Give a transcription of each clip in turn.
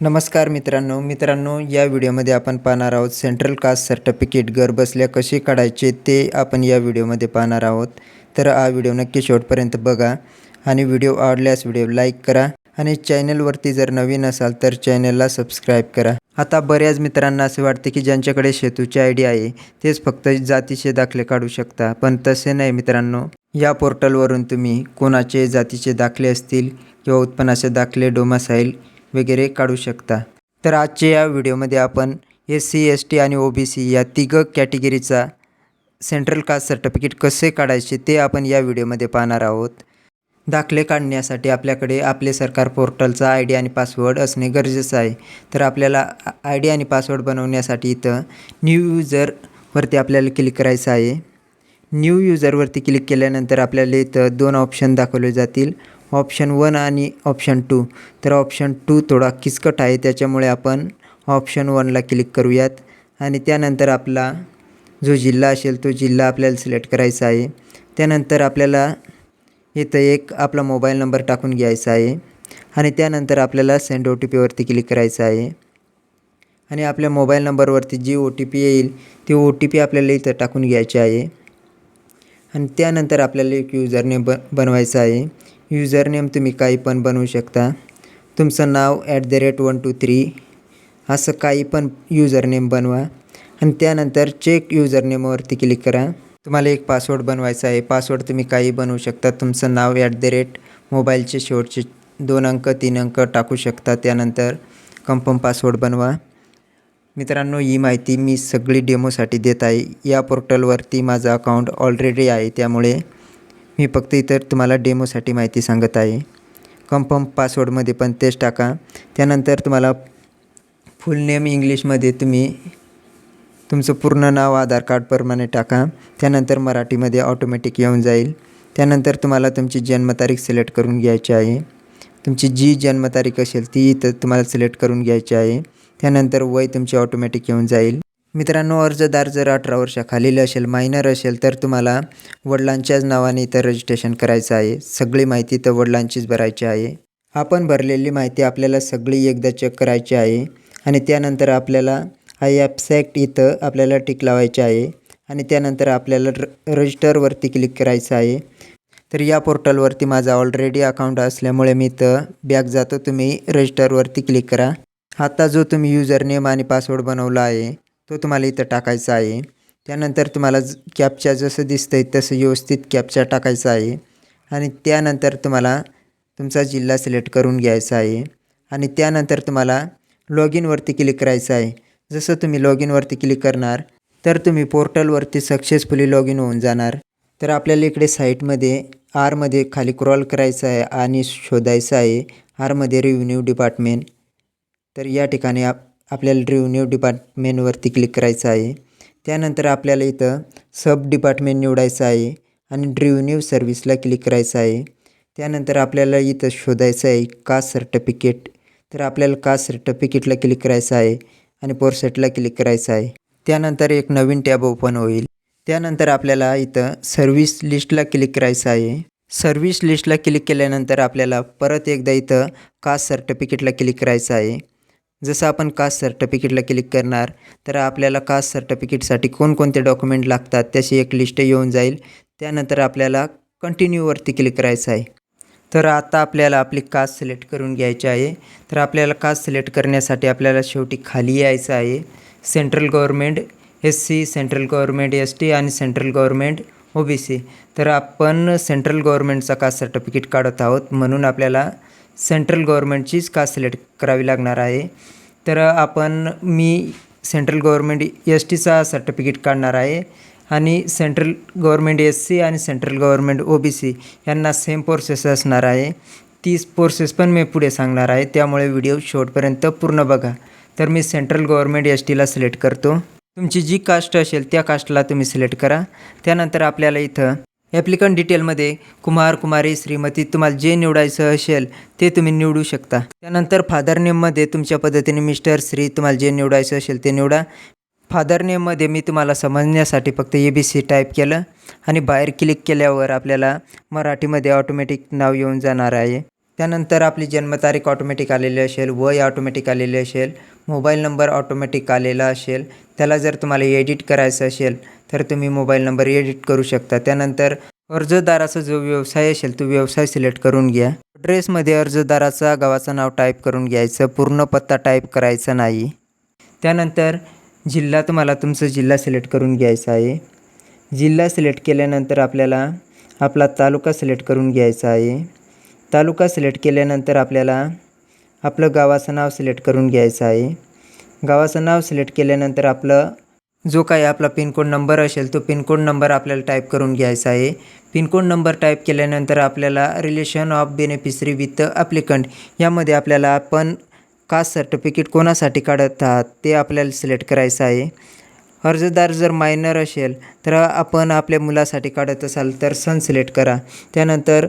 नमस्कार मित्रांनो या व्हिडिओमध्ये आपण पाहणार आहोत सेंट्रल कास्ट सर्टिफिकेट घर बसल्या कसे काढायचे ते आपण या व्हिडिओमध्ये पाहणार आहोत। तर हा व्हिडिओ नक्की शेवटपर्यंत बघा आणि व्हिडिओ आवडल्यास व्हिडिओ लाईक करा आणि चॅनलवरती जर नवीन असाल तर चॅनलला सबस्क्राईब करा। आता बऱ्याच मित्रांना असे वाटते की ज्यांच्याकडे शेतूची आयडी आहे तेच फक्त जातीचे दाखले काढू शकता, पण तसे नाही मित्रांनो। या पोर्टलवरून तुम्ही कोणाचे जातीचे दाखले असतील किंवा उत्पन्नाचे दाखले, डोमासाईल वगैरे काढू शकता। तर आजच्या या व्हिडिओमध्ये आपण SC ST आणि OBC या तिघ कॅटेगरीचा सेंट्रल कास्ट सर्टिफिकेट कसे काढायचे ते आपण या व्हिडिओमध्ये पाहणार आहोत। दाखले काढण्यासाठी आपल्याकडे आपले सरकार पोर्टलचा ID आणि पासवर्ड असणे गरजेचं आहे। तर आपल्याला ID आणि पासवर्ड बनवण्यासाठी इथं न्यू यूजरवरती आपल्याला क्लिक करायचं आहे। न्यू यूजरवरती क्लिक केल्यानंतर आपल्याला इथं दोन ऑप्शन दाखवले जातील, ऑप्शन 1 आणि ऑप्शन 2। तर ऑप्शन 2 थोडा किचकट आहे, त्याच्यामुळे आपण ऑप्शन 1ला क्लिक करूयात आणि त्यानंतर आपला जो जिल्हा असेल तो जिल्हा आपल्याला सिलेक्ट करायचा आहे। त्यानंतर आपल्याला इथं एक आपला मोबाईल नंबर टाकून घ्यायचा आहे आणि त्यानंतर आपल्याला सेंड OTP वरती क्लिक करायचं आहे आणि आपल्या मोबाईल नंबरवरती जी OTP येईल ती OTP आपल्याला इथं टाकून घ्यायची आहे आणि त्यानंतर आपल्याला एक यूजरनेम बनवायचा आहे। यूजरनेम तुम्ही काही पण बनवू शकता, तुमचं नाव @123 असं काही पण यूजरनेम बनवा आणि त्यानंतर चेक यूजरनेमवरती क्लिक करा। तुम्हाला एक पासवर्ड बनवायचा आहे, पासवर्ड तुम्ही काही बनवू शकता, तुमचं नाव मोबाईलचे शेवटचे 2 अंक 3 अंक टाकू शकता, त्यानंतर कन्फर्म पासवर्ड बनवा। मित्रांनो, ही माहिती मी सगळी डेमोसाठी देत आहे। या पोर्टलवरती माझं अकाउंट ऑलरेडी आहे, त्यामुळे मी फक्त इतर तुम्हाला डेमोसाठी माहिती सांगत आहे। कन्फर्म पासवर्डमध्ये पण तेच टाका। त्यानंतर तुम्हाला फुल नेम इंग्लिशमध्ये तुम्ही तुमचं पूर्ण नाव आधार कार्डप्रमाणे टाका, त्यानंतर मराठीमध्ये ऑटोमॅटिक येऊन जाईल। त्यानंतर तुम्हाला तुमची जन्मतारीख सिलेक्ट करून घ्यायची आहे, तुमची जी जन्मतारीख असेल ती इथं तुम्हाला सिलेक्ट करून घ्यायची आहे। त्यानंतर वय तुमची ऑटोमॅटिक येऊन जाईल। मित्रांनो, अर्जदार जर 18 वर्षाखालील असेल, मायनर असेल तर तुम्हाला वडिलांच्याच नावाने इथं रजिस्ट्रेशन करायचं आहे। सगळी माहिती इथं वडिलांचीच भरायची आहे। आपण भरलेली माहिती आपल्याला सगळी एकदा चेक करायची आहे आणि त्यानंतर आपल्याला आय ॲक्सेप्ट इथं आपल्याला टिक लावायचे आहे आणि त्यानंतर आपल्याला रजिस्टरवरती क्लिक करायचं आहे। तर या पोर्टलवरती माझा ऑलरेडी अकाउंट असल्यामुळे मी इथं बॅक जातो, तुम्ही रजिस्टरवरती क्लिक करा। आता जो तुम्ही यूजरनेम आणि पासवर्ड बनवला आहे तो तुम्हाला इथं टाकायचा आहे। त्यानंतर तुम्हाला कॅप्चा जसं दिसतंय तसं व्यवस्थित कॅप्चा टाकायचा आहे आणि त्यानंतर तुम्हाला तुमचा जिल्हा सिलेक्ट करून घ्यायचा आहे आणि त्यानंतर तुम्हाला लॉग इनवरती क्लिक करायचं आहे। जसं तुम्ही लॉग इनवरती क्लिक करणार तर तुम्ही पोर्टलवरती सक्सेसफुली लॉग इन होऊन जाणार। तर आपल्याला इकडे साईटमध्ये आरमध्ये खाली स्क्रॉल करायचं आहे आणि शोधायचं आहे आरमध्ये रेव्हेन्यू डिपार्टमेंट। तर या ठिकाणी आपल्याला रेव्हेन्यू डिपार्टमेंटवरती क्लिक करायचं आहे। त्यानंतर आपल्याला इथं सब डिपार्टमेंट निवडायचं आहे आणि रेव्हेन्यू सर्व्हिसला क्लिक करायचं आहे। त्यानंतर आपल्याला इथं शोधायचं आहे कास्ट सर्टिफिकेट। तर आपल्याला कास्ट सर्टिफिकेटला क्लिक करायचं आहे आणि पोर्सेटला क्लिक करायचं आहे। त्यानंतर एक नवीन टॅब ओपन होईल। त्यानंतर आपल्याला इथं सर्व्हिस लिस्टला क्लिक करायचं आहे। सर्व्हिस लिस्टला क्लिक केल्यानंतर आपल्याला परत एकदा इथं कास्ट सर्टिफिकेटला क्लिक करायचं आहे। जसं आपण कास्ट सर्टिफिकेटला क्लिक करणार तर आपल्याला कास्ट सर्टिफिकेटसाठी कोणकोणते डॉक्युमेंट लागतात त्याची एक लिस्ट येऊन जाईल। त्यानंतर आपल्याला कंटिन्यूवरती क्लिक करायचं आहे। तर आता आपल्याला आपली कास्ट सिलेक्ट करून घ्यायची आहे। तर आपल्याला कास्ट सिलेक्ट करण्यासाठी आपल्याला शेवटी खाली यायचं आहे, central government SC, central government ST आणि सेंट्रल गव्हर्नमेंट OBC। तर आपण सेंट्रल गव्हर्नमेंटचा कास्ट सर्टिफिकेट काढत आहोत, म्हणून आपल्याला सेंट्रल गव्हर्नमेंटचीच कास्ट सिलेक्ट करावी लागणार आहे। तर मी सेंट्रल गव्हर्नमेंट STचा सर्टिफिकेट काढणार आहे आणि सेंट्रल गव्हर्नमेंट SC आणि सेंट्रल गव्हर्नमेंट OBC यांना सेम प्रोसेस असणार आहे। तीच प्रोसेस पण मी पुढे सांगणार आहे, त्यामुळे व्हिडिओ शेवटपर्यंत पूर्ण बघा। तर मी सेंट्रल गव्हर्नमेंट STला सिलेक्ट करतो। तुमची जी कास्ट असेल त्या कास्टला तुम्ही सिलेक्ट करा। त्यानंतर आपल्याला इथं ॲप्लिकंट डिटेलमध्ये कुमार, कुमारी, श्रीमती तुम्हाला जे निवडायचं असेल ते तुम्ही निवडू शकता। त्यानंतर फादर नेममध्ये तुमच्या पद्धतीने मिस्टर, श्री तुम्हाला जे निवडायचं असेल ते निवडा। फादर नेममध्ये मी तुम्हाला समजण्यासाठी फक्त ABC टाईप केलं आणि बाहेर क्लिक केल्यावर आपल्याला मराठीमध्ये ऑटोमॅटिक नाव येऊन जाणार आहे। त्यानंतर आपली जन्मतारीख ऑटोमॅटिक आलेली असेल, वय ऑटोमॅटिक आलेले असेल, मोबाईल नंबर ऑटोमॅटिक आलेला असेल. त्याला जर तुम्हाला एडिट करायचं असेल तर तुम्ही मोबाईल नंबर एडिट करू शकता. त्यानंतर अर्जदाराचा जो व्यवसाय असेल तो व्यवसाय सिलेक्ट करून घ्या. ॲड्रेसमध्ये अर्जदाराचा गावाचं नाव टाईप करून घ्यायचं, पूर्ण पत्ता टाईप करायचा नाही. त्यानंतर जिल्हा तुम्हाला तुमचा जिल्हा सिलेक्ट करून घ्यायचा आहे. जिल्हा सिलेक्ट केल्यानंतर आपल्याला आपला तालुका सिलेक्ट करून घ्यायचा आहे. तालुका सिलेक्ट केल्यानंतर आपल्याला आपलं गावाचं नाव सिलेक्ट करून घ्यायचं आहे. गावाचं नाव सिलेक्ट केल्यानंतर आपलं जो काही आपला पिनकोड नंबर असेल तो पिनकोड नंबर आपल्याला टाईप करून घ्यायचा आहे. पिनकोड नंबर टाईप केल्यानंतर आपल्याला relation of beneficiary with applicant यामध्ये आपल्याला आपण कास्ट सर्टिफिकेट कोणासाठी काढत आहात ते आपल्याला सिलेक्ट करायचं आहे. अर्जदार जर मायनर असेल तर आपण आपल्या मुलासाठी काढत असाल तर सन सिलेक्ट करा. त्यानंतर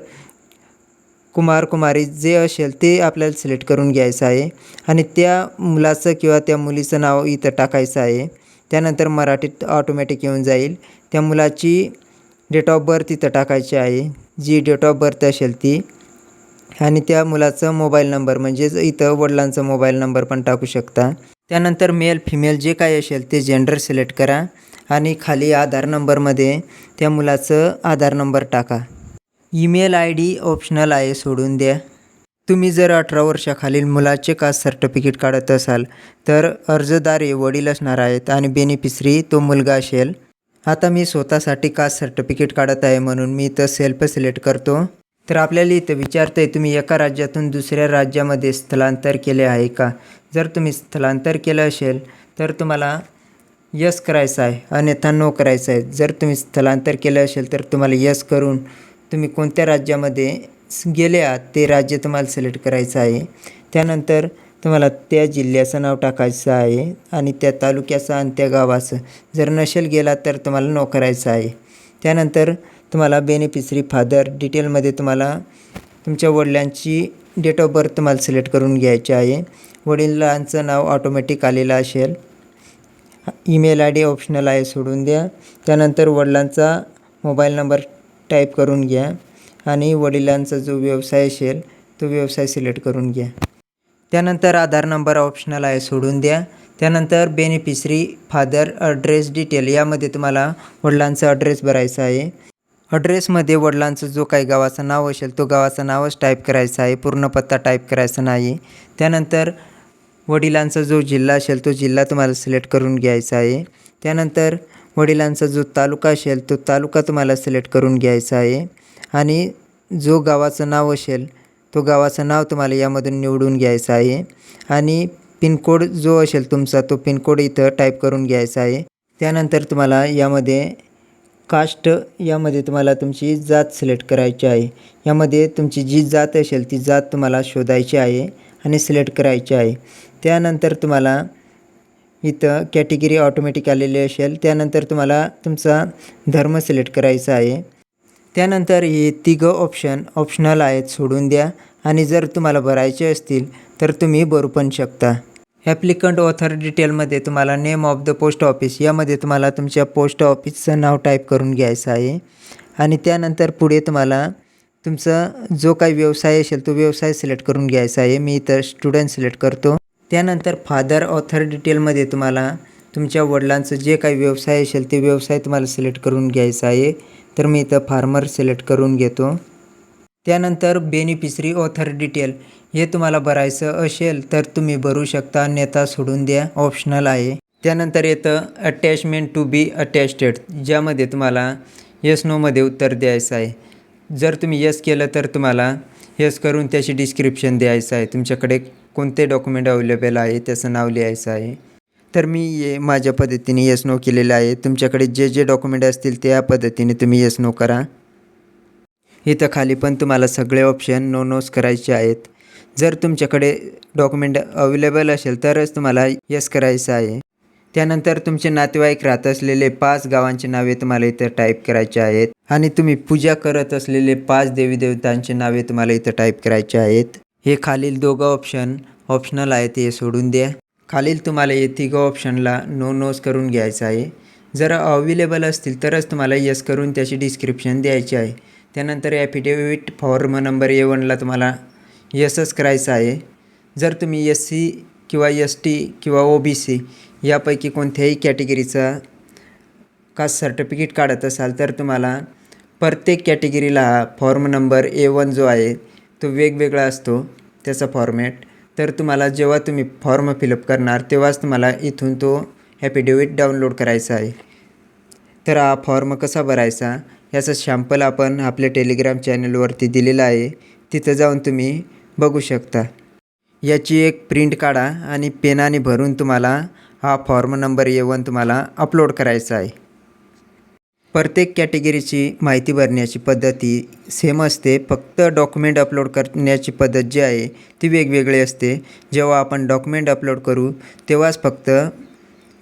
कुमार कुमारी जे असेल ते आपल्याला सिलेक्ट करून घ्यायचं आहे आणि त्या मुलाचं किंवा त्या मुलीचं नाव इथं टाकायचं आहे. त्यानंतर मराठीत ऑटोमॅटिक येऊन जाईल. त्या मुलाची डेट ऑफ बर्थ इथं टाकायची आहे, जी डेट ऑफ बर्थ असेल ती, आणि त्या मुलाचं मोबाईल नंबर म्हणजेच इथं वडिलांचा मोबाईल नंबर पण टाकू शकता. त्यानंतर मेल फिमेल जे काही असेल ते जेंडर सिलेक्ट करा आणि खाली आधार नंबरमध्ये त्या मुलाचं आधार नंबर टाका. ईमेल ID ऑप्शनल आहे, सोडून द्या. तुम्ही जर 18 वर्षाखालील मुलाचे कास्ट सर्टिफिकेट काढत असाल तर अर्जदार हे वडील असणार आहेत आणि बेनिफिशरी तो मुलगा असेल. आता मी स्वतःसाठी कास्ट सर्टिफिकेट काढत आहे म्हणून मी इथं सेल्फ सिलेक्ट करतो. तर आपल्याला इथं विचारतं आहे तुम्ही एका राज्यातून दुसऱ्या राज्यामध्ये स्थलांतर केले आहे का. जर तुम्ही स्थलांतर केलं असेल तर तुम्हाला यस करायचं आहे, अन्यथा नो करायचं आहे. जर तुम्ही स्थलांतर केलं असेल तर तुम्हाला यस करून तुम्ही कोणत्या राज्यामध्ये गेले आहात ते राज्य तुम्हाला सिलेक्ट करायचं आहे. त्यानंतर तुम्हाला त्या जिल्ह्याचं नाव टाकायचं आहे आणि त्या तालुक्याचं आणि त्या गावाचं. जर नसेल गेला तर तुम्हाला नो करायचं आहे. त्यानंतर तुम्हाला बेनिफिशरी फादर डिटेलमध्ये तुम्हाला तुमच्या वडिलांची डेट ऑफ बर्थ तुम्हाला सिलेक्ट करून घ्यायची आहे. वडिलांचं नाव ऑटोमॅटिक आलेलं असेल. ईमेल ID ऑप्शनल आहे, सोडून द्या. त्यानंतर वडिलांचा मोबाईल नंबर टाईप करून घ्या आणि वडिलांचा जो व्यवसाय असेल तो व्यवसाय सिलेक्ट करून घ्या. त्यानंतर आधार नंबर ऑप्शनल आहे, सोडून द्या. त्यानंतर बेनिफिशरी फादर ॲड्रेस डिटेल यामध्ये तुम्हाला वडिलांचा ॲड्रेस भरायचा आहे. ॲड्रेसमध्ये वडिलांचं जो काही गावाचं नाव असेल तो गावाचं नावच टाईप करायचं आहे, पूर्ण पत्ता टाईप करायचा नाही. त्यानंतर वडिलांचा जो जिल्हा असेल तो जिल्हा तुम्हाला सिलेक्ट करून घ्यायचा आहे. त्यानंतर वडिलांचा जो तालुका असेल तो तालुका तुम्हाला सिलेक्ट करून घ्यायचा आहे आणि जो गावाचं नाव असेल तो गावाचं नाव तुम्हाला यामधून निवडून घ्यायचं आहे आणि पिनकोड जो असेल तुमचा तो पिनकोड इथं टाईप करून घ्यायचा आहे. त्यानंतर तुम्हाला यामध्ये कास्ट यामध्ये तुम्हाला तुमची जात सिलेक्ट करायची आहे. यामध्ये तुमची जी जात असेल ती जात तुम्हाला शोधायची आहे आणि सिलेक्ट करायची आहे. त्यानंतर तुम्हाला इथं कॅटेगरी ऑटोमॅटिक आलेली असेल. त्यानंतर तुम्हाला तुमचा धर्म सिलेक्ट करायचा आहे. त्यानंतर हे तिघं ऑप्शन ऑप्शनल आहेत, सोडून द्या आणि जर तुम्हाला भरायचे असतील तर तुम्ही भरू पण शकता. ॲप्लिकंट ऑथर डिटेलमध्ये तुम्हाला name of the post office यामध्ये तुम्हाला तुमच्या पोस्ट ऑफिसचं नाव टाईप करून घ्यायचं आहे आणि त्यानंतर पुढे तुम्हाला तुमचा जो काही व्यवसाय असेल तो व्यवसाय सिलेक्ट करून घ्यायचा आहे. मी इथं स्टुडंट सिलेक्ट करतो. त्यानंतर फादर ऑथर डिटेलमध्ये तुम्हाला तुमच्या वडिलांचं जे काही व्यवसाय असेल ते व्यवसाय तुम्हाला सिलेक्ट करून घ्यायचा आहे. तर मी इथं फार्मर सिलेक्ट करून घेतो. त्यानंतर बेनिफिशरी ऑथर डिटेल हे तुम्हाला भरायचं असेल तर तुम्ही भरू शकता, अन्यथा सोडून द्या, ऑप्शनल आहे. त्यानंतर येतं अटॅचमेंट टू बी अटॅच्ड ज्यामध्ये तुम्हाला येस नोमध्ये उत्तर द्यायचं आहे. जर तुम्ही येस केलं तर तुम्हाला येस करून त्याची डिस्क्रिप्शन द्यायचं आहे. तुमच्याकडे कोणते डॉक्युमेंट अवेलेबल आहे त्याचं नाव लिहायचं आहे. तर मी माझ्या पद्धतीने येस नो केलेलं आहे. तुमच्याकडे जे जे डॉक्युमेंट असतील त्या पद्धतीने तुम्ही येस नो करा. इथं खाली पण तुम्हाला सगळे ऑप्शन नो नोस करायचे आहेत. जर तुमच्याकडे डॉक्युमेंट अवेलेबल असेल तरच तुम्हाला येस करायचं आहे. त्यानंतर तुमचे नातेवाईक राहत असलेले 5 गावांची नावे तुम्हाला इथं टाईप करायचे आहेत आणि तुम्ही पूजा करत असलेले 5 देवी देवतांची नावे तुम्हाला इथं टाईप करायचे आहेत. हे खालील दोघं ऑप्शन ऑप्शनल आहेत, हे सोडून द्या. खालील तुम्हाला हे तिघं ऑप्शनला नो नोस करून घ्यायचं आहे. जर अवेलेबल असतील तरच तुम्हाला येस करून त्याची डिस्क्रिप्शन द्यायची आहे. त्यानंतर ॲफिडेविट फॉर्म नंबर A1ला तुम्हाला येसच करायचं आहे. जर तुम्ही SC किंवा ST किंवा OBC यापैकी कोणत्याही कॅटेगरीचा कास्ट सर्टिफिकेट काढत असाल तर तुम्हाला प्रत्येक कॅटेगरीला हा फॉर्म नंबर A1 जो आहे तो वेगवेगळा असतो त्याचा फॉर्मॅट. तर तुम्हाला जेव्हा तुम्ही फॉर्म फिलअप करणार तेव्हाच तुम्हाला इथून तो ॲफिडेविट डाउनलोड करायचा आहे. तर हा फॉर्म कसा भरायचा याचा शॅम्पल आपण आपल्या टेलिग्राम चॅनलवरती दिलेला आहे, तिथं जाऊन तुम्ही बघू शकता. याची एक प्रिंट काढा आणि पेनाने भरून तुम्हाला हा फॉर्म नंबर A1 तुम्हाला अपलोड करायचा आहे. प्रत्येक कॅटेगरीची माहिती भरण्याची पद्धत ही सेम असते, फक्त डॉक्युमेंट अपलोड करण्याची पद्धत जी आहे ती वेगवेगळी असते. जेव्हा आपण डॉक्युमेंट अपलोड करू तेव्हाच फक्त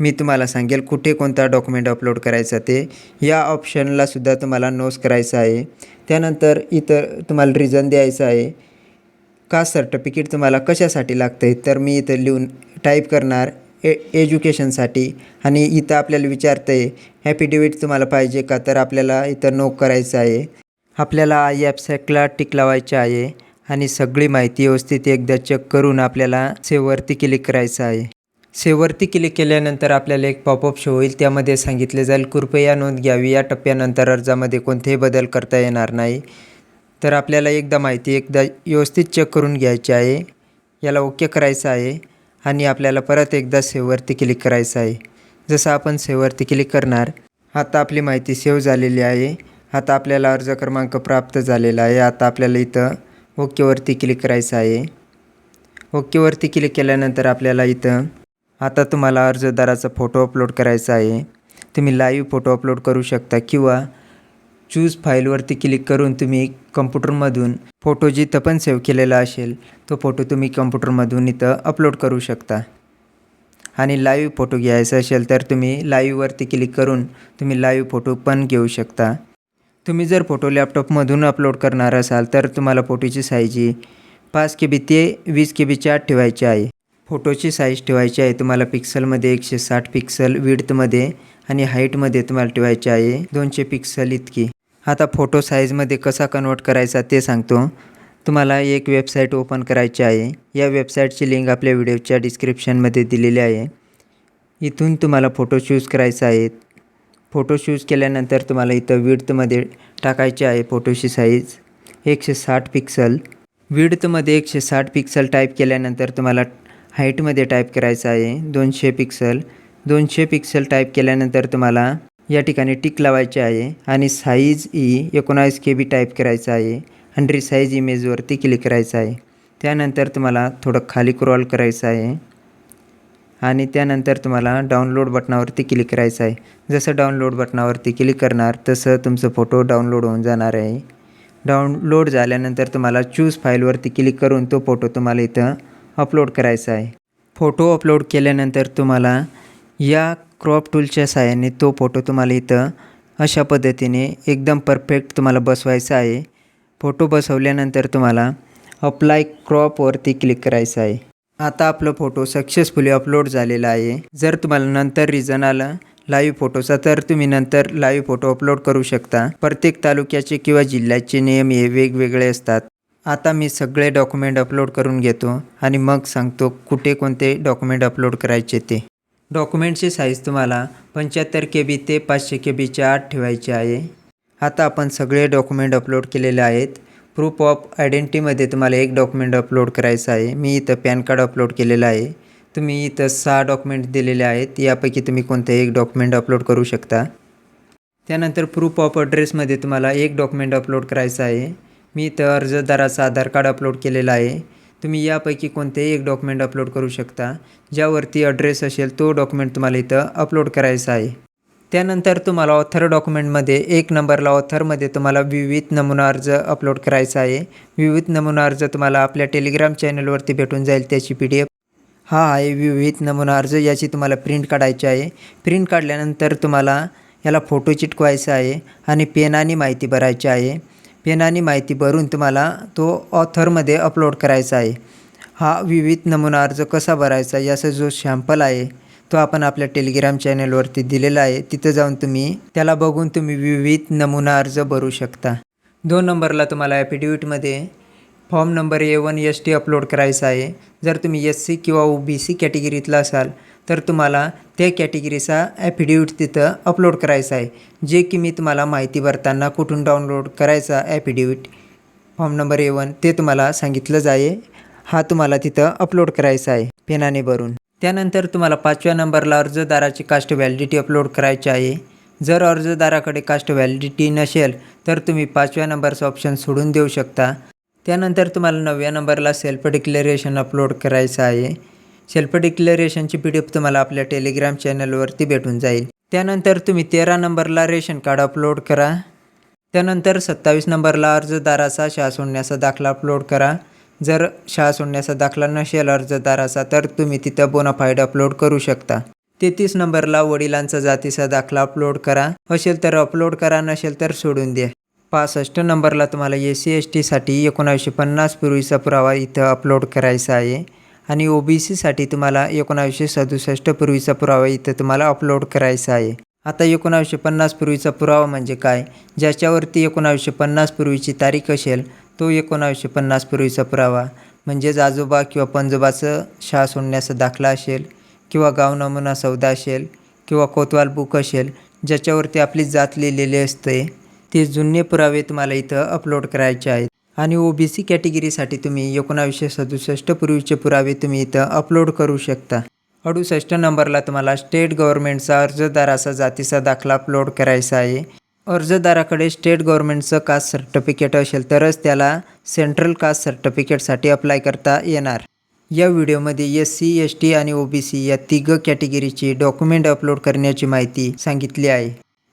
मी तुम्हाला सांगेल कुठे कोणता डॉक्युमेंट अपलोड करायचा ते. या ऑप्शनलासुद्धा तुम्हाला नोस करायचं आहे. त्यानंतर इथं तुम्हाला रिझन द्यायचं आहे. कास्ट सर्टिफिकेट तुम्हाला कशासाठी लागतं आहे, तर मी इथं लिहून टाईप करणार एज्युकेशनसाठी. आणि इथं आपल्याला विचारतं आहे ॲफिडेविट तुम्हाला पाहिजे का, तर आपल्याला इथं नो करायचं आहे. आपल्याला ॲब्स्ट्रॅक्टला टिक लावायचं आहे आणि सगळी माहिती व्यवस्थित एकदा चेक करून आपल्याला सेव्हवरती क्लिक करायचं आहे. सेव्हवरती क्लिक केल्यानंतर आपल्याला एक पॉपअप शो होईल, त्यामध्ये सांगितले जाईल कृपया नोंद घ्यावी, या टप्प्यानंतर अर्जामध्ये कोणतेही बदल करता येणार नाही. तर आपल्याला एकदा माहिती व्यवस्थित चेक करून घ्यायची आहे. याला ओके करायचं आहे आणि आपल्याला परत एकदा सेव्हवरती क्लिक करायचं आहे. जसं आपण सेव्हवरती क्लिक करणार, आता आपली माहिती सेव्ह झालेली आहे. आता आपल्याला अर्ज क्रमांक प्राप्त झालेला आहे. आता आपल्याला इथं ओकेवरती क्लिक करायचं आहे. ओकेवरती क्लिक केल्यानंतर आपल्याला इथं आता तुम्हाला अर्जदाराचा फोटो अपलोड करायचा आहे. तुम्ही लाईव्ह फोटो अपलोड करू शकता किंवा चूज फाईलवरती क्लिक करून तुम्ही कम्प्युटरमधून फोटो जिथं पण सेव्ह केलेला असेल तो फोटो तुम्ही कम्प्युटरमधून इथं अपलोड करू शकता. आणि लाईव्ह फोटो घ्यायचा असेल तर तुम्ही लाईव्हवरती क्लिक करून तुम्ही लाईव्ह फोटो पण घेऊ शकता. तुम्ही जर फोटो लॅपटॉपमधून अपलोड करणार असाल तर तुम्हाला फोटोची साईज 5 KB ते 20 KBच्या आत ठेवायची आहे. फोटोची साईज ठेवायची आहे तुम्हाला पिक्सलमध्ये 160 पिक्सल, विड्थमध्ये आणि हाईटमध्ये तुम्हाला ठेवायची आहे 200 पिक्सल इतकी. आता फोटो साईजमध्ये कसा कन्वर्ट करायचा ते सांगतो. तुम्हाला एक वेबसाईट ओपन करायची आहे. या वेबसाईटची लिंक आपल्या व्हिडिओच्या डिस्क्रिप्शनमध्ये दिलेली आहे. इथून तुम्हाला फोटो चूज करायचा आहे. फोटो चूज केल्यानंतर तुम्हाला इथं विड्थमध्ये टाकायची आहे फोटोची साईज 160 पिक्सल. विड्थमध्ये 160 पिक्सल टाईप केल्यानंतर तुम्हाला हाईटमध्ये टाईप करायचं आहे 200 पिक्सल. 200 पिक्सल टाईप केल्यानंतर तुम्हाला या ठिकाणी टिक लावायचे आहे आणि साईज 19 KB टाईप करायचं आहे आणि रिसाईज इमेजवरती क्लिक करायचं आहे. त्यानंतर तुम्हाला थोडं खाली स्क्रॉल करायचं आहे आणि त्यानंतर तुम्हाला डाउनलोड बटनावरती क्लिक करायचं आहे. जसं डाउनलोड बटनावरती क्लिक करणार तसं तुमचं फोटो डाउनलोड होऊन जाणार आहे. डाउनलोड झाल्यानंतर तुम्हाला चूज फाईलवरती क्लिक करून तो फोटो तुम्हाला इथं अपलोड करायचा आहे. फोटो अपलोड केल्यानंतर तुम्हाला या क्रॉप टूलच्या साहाय्याने तो फोटो तुम्हाला इथं अशा पद्धतीने एकदम परफेक्ट तुम्हाला बसवायचा आहे. फोटो बसवल्यानंतर तुम्हाला अप्लाय क्रॉपवरती क्लिक करायचं आहे. आता आपलं फोटो सक्सेसफुली अपलोड झालेला आहे. जर तुम्हाला नंतर रिझन आलं लाईव्ह फोटोचा तर तुम्ही नंतर लाईव्ह फोटो अपलोड करू शकता. प्रत्येक तालुक्याचे किंवा जिल्ह्याचे नियम हे वेगवेगळे असतात. आता मी सगळे डॉक्युमेंट अपलोड करून घेतो आणि मग सांगतो कुठे कोणते डॉक्युमेंट अपलोड करायचे ते. डॉक्युमेंटची साईज तुम्हाला 75 KB ते 500 KBच्या आत ठेवायची आहे. आता आपण सगळे डॉक्युमेंट अपलोड केलेले आहेत. प्रूफ ऑफ आयडेंटिटीमध्ये तुम्हाला एक डॉक्युमेंट अपलोड करायचं आहे. मी इथं पॅन कार्ड अपलोड केलेलं आहे. तुम्ही इथं 6 डॉक्युमेंट दिलेले आहेत, यापैकी तुम्ही कोणतेही एक डॉक्युमेंट अपलोड करू शकता. त्यानंतर प्रूफ ऑफ ॲड्रेसमध्ये तुम्हाला एक डॉक्युमेंट अपलोड करायचं आहे. मी इथं अर्जदाराचं आधार कार्ड अपलोड केलेलं आहे. तुम्ही यापैकी कोणतेही एक डॉक्युमेंट अपलोड करू शकता. ज्यावरती ॲड्रेस असेल तो डॉक्युमेंट तुम्हाला इथं अपलोड करायचा आहे. त्यानंतर तुम्हाला ऑथर डॉक्युमेंटमध्ये 1 नंबरला ऑथरमध्ये तुम्हाला विविध नमुना अर्ज अपलोड करायचा आहे. विविध नमुना अर्ज तुम्हाला आपल्या टेलिग्राम चॅनलवरती भेटून जाईल, त्याची PDF. हा आहे विविध नमुना अर्ज. याची तुम्हाला प्रिंट काढायची आहे. प्रिंट काढल्यानंतर तुम्हाला याला फोटो चिटकवायचा आहे आणि पेनाने माहिती भरायची आहे. पेनाने माहिती भरून तुम्हाला तो ऑथरमध्ये अपलोड करायचा आहे. हा विविध नमुना अर्ज कसा भरायचा याचा जो सॅम्पल आहे तो आपण आपल्या टेलिग्राम चॅनलवरती दिलेला आहे. तिथं जाऊन तुम्ही त्याला बघून तुम्ही विविध नमुना अर्ज भरू शकता. 2 नंबरला तुम्हाला ॲफिडेविटमध्ये form number A1 ST upload करायचा आहे। जर तुम्ही SC किंवा OBC कॅटेगरीतला असाल तर तुम्हाला त्या कॅटेगरीचा ॲफिडेविट तिथं अपलोड करायचा आहे, जे की मी तुम्हाला माहिती भरताना कुठून डाउनलोड करायचा ॲफिडेविट फॉर्म नंबर A1 ते तुम्हाला सांगितलंच आहे। हा तुम्हाला तिथं अपलोड करायचा आहे पेनाने भरून। त्यानंतर तुम्हाला 5व्या नंबरला अर्जदाराची कास्ट व्हॅलिडिटी अपलोड करायची आहे। जर अर्जदाराकडे कास्ट व्हॅलिडिटी नसेल तर तुम्ही 5व्या नंबरचा ऑप्शन सोडून देऊ शकता। त्यानंतर तुम्हाला 9व्या नंबरला सेल्फ डिक्लेरेशन अपलोड करायचं आहे। सेल्फ डिक्लेरेशनची PDF तुम्हाला आपल्या टेलिग्राम चॅनलवरती भेटून जाईल। त्यानंतर तुम्ही 13 नंबरला रेशन कार्ड अपलोड करा। त्यानंतर 27 नंबरला अर्जदाराचा शाळा सोडण्याचा दाखला अपलोड करा। जर शाळा सोडण्याचा दाखला नसेल अर्जदाराचा तर तुम्ही तिथं बोनाफाईड अपलोड करू शकता। 33 नंबरला वडिलांचा जातीचा दाखला अपलोड करा, असेल तर अपलोड करा, नसेल तर सोडून द्या। 65 नंबरला तुम्हाला SC ST साठी 1950 पूर्वीचा पुरावा इथं अपलोड करायचा आहे आणि OBC साठी तुम्हाला 1967 पूर्वीचा पुरावा इथं तुम्हाला अपलोड करायचा आहे। आता 1950 पूर्वीचा पुरावा म्हणजे काय? ज्याच्यावरती 1950 पूर्वीची तारीख असेल तो 1950 पूर्वीचा पुरावा, म्हणजेच आजोबा किंवा पणजोबाचं शाळा सोडण्याचा दाखला असेल किंवा गाव नमुना सौदा असेल किंवा कोतवाल बुक असेल, ज्याच्यावरती आपली जात लिहिलेली असते, ते जुने पुरावे तुम्हाला इथं अपलोड करायचे आहेत। आणि OBC कॅटेगरीसाठी तुम्ही 1967 पूर्वीचे पुरावे तुम्ही इथं अपलोड करू शकता। 68 नंबरला तुम्हाला स्टेट गव्हर्नमेंटचा अर्जदाराचा जातीचा दाखला अपलोड करायचा आहे। अर्जदाराकडे स्टेट गव्हर्नमेंटचं कास्ट सर्टिफिकेट असेल तरच त्याला सेंट्रल कास्ट सर्टिफिकेटसाठी अप्लाय करता येणार। या व्हिडिओमध्ये SC ST आणि OBC या तिघ कॅटेगरीची डॉक्युमेंट अपलोड करण्याची माहिती सांगितली आहे।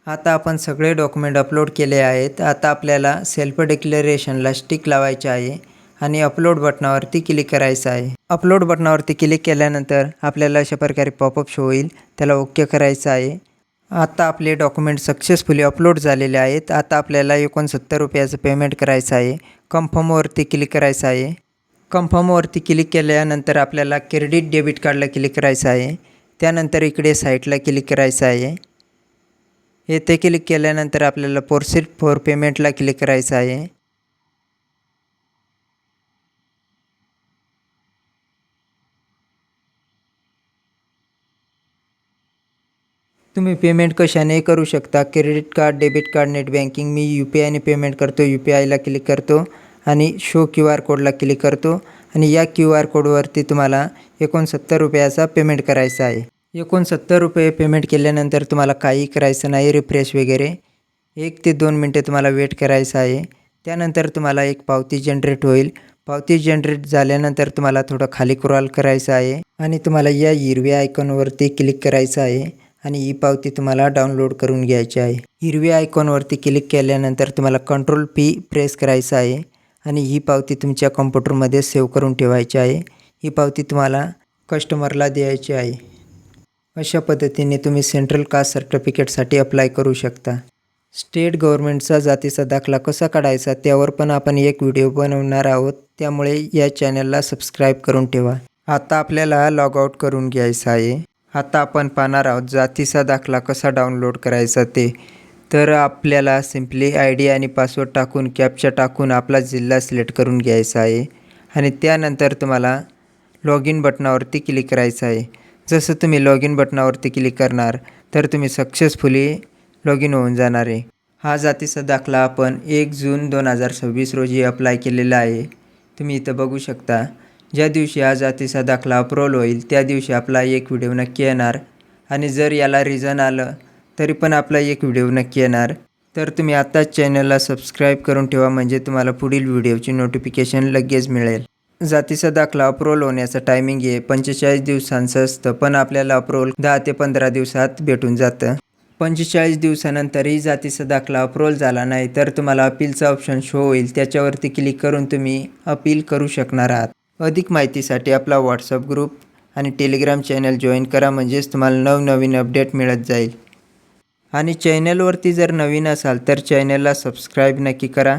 आता आपण सगळे डॉक्युमेंट अपलोड केले आहेत। आता आपल्याला सेल्फ डिक्लेरेशनला स्टिक लावायचे आहे आणि अपलोड बटनावरती क्लिक करायचं आहे। अपलोड बटनावरती क्लिक केल्यानंतर आपल्याला अशा प्रकारे पॉपअप शो होईल, त्याला ओके करायचं आहे। आता आपले डॉक्युमेंट सक्सेसफुली अपलोड झालेले आहेत। आता आपल्याला 69 रुपयाचं पेमेंट करायचं आहे। कन्फर्मवरती क्लिक करायचं आहे। कन्फर्मवरती क्लिक केल्यानंतर आपल्याला क्रेडिट डेबिट कार्डला क्लिक करायचं आहे। त्यानंतर इकडे साईटला क्लिक करायचं आहे। येथे क्लिक केल्यानंतर आपल्याला प्रोसीड फॉर पेमेंटला क्लिक करायचं आहे। तुम्ही पेमेंट कशाने करू शकता, credit card, debit card, net banking. मी UPIने पेमेंट करतो, UPIला क्लिक करतो आणि शो QR कोडला क्लिक करतो आणि या QR कोडवरती तुम्हाला 69 रुपयाचा पेमेंट करायचा आहे। 69 रुपये पेमेंट केल्यानंतर तुम्हाला काही करायचं नाही, रिफ्रेश वगैरे 1 ते 2 मिनटे तुम्हाला वेट करायचं आहे। त्यानंतर तुम्हाला एक पावती जनरेट होईल। पावती जनरेट झाल्यानंतर तुम्हाला थोडं खाली स्क्रॉल करायचं आहे आणि तुम्हाला या हिरव्या आयकॉनवरती क्लिक करायचं आहे आणि ही पावती तुम्हाला डाउनलोड करून घ्यायची आहे। हिरव्या आयकॉनवरती क्लिक केल्यानंतर तुम्हाला कंट्रोल P प्रेस करायचं आहे आणि ही पावती तुमच्या कॉम्प्युटरमध्ये सेव्ह करून ठेवायची आहे। ही पावती तुम्हाला कस्टमरला द्यायची आहे। अशा पद्धतीने तुम्ही सेंट्रल कास्ट सर्टिफिकेटसाठी अप्लाय करू शकता। स्टेट गव्हर्नमेंटचा जातीचा दाखला कसा काढायचा त्यावर पण आपण एक व्हिडिओ बनवणार आहोत, त्यामुळे या चॅनलला सबस्क्राईब करून ठेवा। आता आपल्याला लॉग आउट करून घ्यायचं आहे। आता आपण पाहणार आहोत जातीचा दाखला कसा डाउनलोड करायचा ते। तर आपल्याला सिम्पली ID आणि पासवर्ड टाकून कॅप्चा टाकून आपला जिल्हा सिलेक्ट करून घ्यायचा आहे आणि त्यानंतर तुम्हाला लॉग इन बटनावरती क्लिक करायचं आहे। जसं तुम्ही लॉग इन बटनावरती क्लिक करणार तर तुम्ही सक्सेसफुली लॉग इन होऊन जाणार आहे। हा जातीचा दाखला आपण 1 जून 2026 रोजी अप्लाय केलेला आहे। तुम्ही इथं बघू शकता, ज्या दिवशी हा जातीचा दाखला अप्रूव्हल होईल त्या दिवशी आपला एक व्हिडिओ नक्की येणार आणि जर याला रिझन आलं तरी पण आपला एक व्हिडिओ नक्की येणार। तर तुम्ही आत्ताच चॅनलला सबस्क्राईब करून ठेवा, म्हणजे तुम्हाला पुढील व्हिडिओची नोटिफिकेशन लगेच मिळेल। जातीचा दाखला अप्रूव्हल होण्याचं टायमिंग हे 45 दिवसांचं असतं, पण आपल्याला अप्रूव्हल 10 ते 15 दिवसात भेटून जातं। 45 दिवसानंतरही जातीचा दाखला अप्रूव्हल झाला नाही तर तुम्हाला अपीलचा ऑप्शन शो होईल, त्याच्यावरती क्लिक करून तुम्ही अपील करू शकणार आहात। अधिक माहितीसाठी आपला WhatsApp ग्रुप आणि टेलिग्राम चॅनल जॉईन करा, म्हणजेच तुम्हाला नवनवीन अपडेट मिळत जाईल। आणि चॅनलवरती जर नवीन असाल तर चॅनलला सबस्क्राईब नक्की करा।